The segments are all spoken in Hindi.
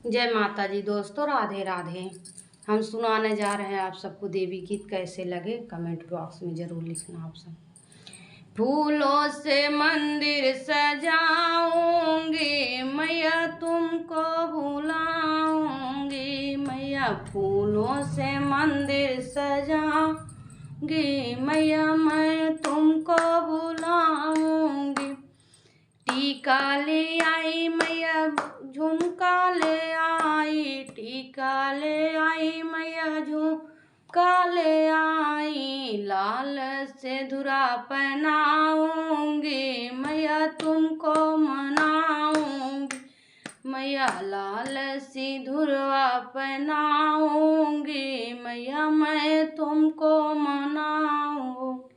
जय माता जी दोस्तों, राधे राधे। हम सुनाने जा रहे हैं आप सबको देवी गीत। कैसे लगे कमेंट बॉक्स में ज़रूर लिखना आप सब। फूलों से मंदिर सजाऊंगी मैया, तुमको बुलाऊंगी मैया। फूलों से मंदिर सजाऊंगी मैया, मैं तुमको बुलाऊंगी। टीका ले आई मैया, झुमका ले आई, टीका ले आई मैया, झुमका ले आई। लाल से धुरा पहनाऊंगी मैया, तुमको मनाऊंगी मैया। लाल सी धुरा पहनाऊंगी मैया, मैं तुमको मनाऊंगी।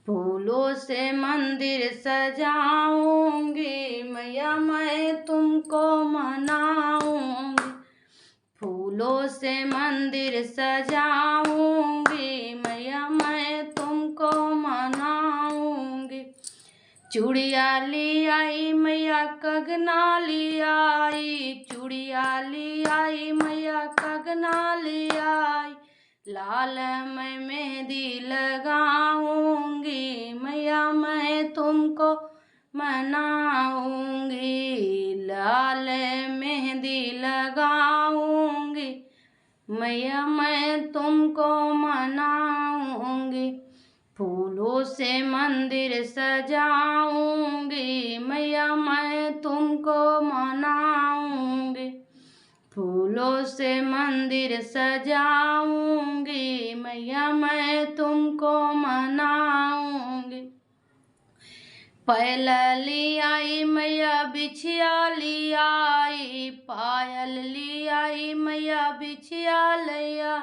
फूलों से मंदिर सजाऊंगी मैया, मैं तुमको मनाऊंगी। फूलों से मंदिर सजाऊंगी मैया, मैं तुमको मनाऊंगी। चूड़िया ले आई मैया, कंगना ले आई, चूड़िया ले आई मैया, कंगना ले आई। लाल मैं मेहंदी लगाऊंगी मैया, मैं तुमको मनाऊंगी। लाल मेहंदी लगाऊंगी मैया, मैं तुमको मनाऊंगी। फूलों से मंदिर सजाऊंगी मैया, मैं तुमको मनाऊंगी। फूलों से मंदिर सजाऊंगी मैया, मैं तुमको मनाऊंगी। पैला ले आई मैया, बिछिया ले आई, पायल ले आई मैया, बिछिया ले आई।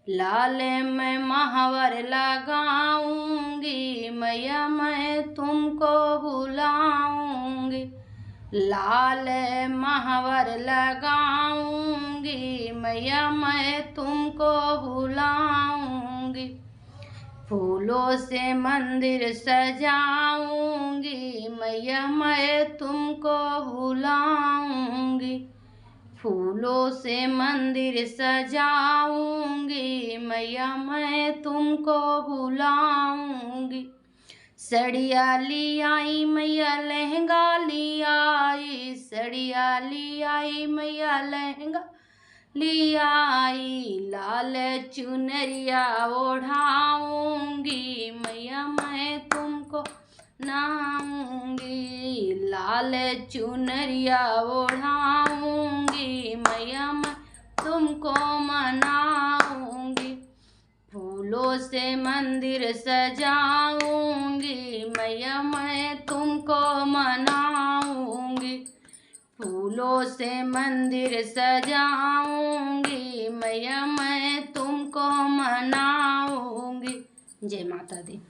लाल मैं महावर लगाऊंगी मैया, मैं तुमको बुलाऊंगी। लाल महावर लगाऊंगी मैया, मैं तुमको बुलाऊंगी। फूलों से मंदिर सजाऊंगी मैया, मैं तुमको बुलाऊंगी। फूलों से मंदिर सजाऊंगी मैया, मैं तुमको बुलाऊंगी। सड़िया ले आई मैया, लहंगा ले आई, सड़िया ले आई मैया, लहंगा ले आई। लाल चुनरिया ओढ़ाऊंगी मैया, मैं तुमको मनाऊंगी। लाल चुनरिया ओढ़ाऊंगी मैया, मैं तुमको मनाऊंगी। फूलों से मंदिर सजाऊंगी मैया, मैं तुमको मनाऊंगी। फूलों से मंदिर सजाऊंगी मैया, मैं तुमको मनाऊंगी। जय माता दी।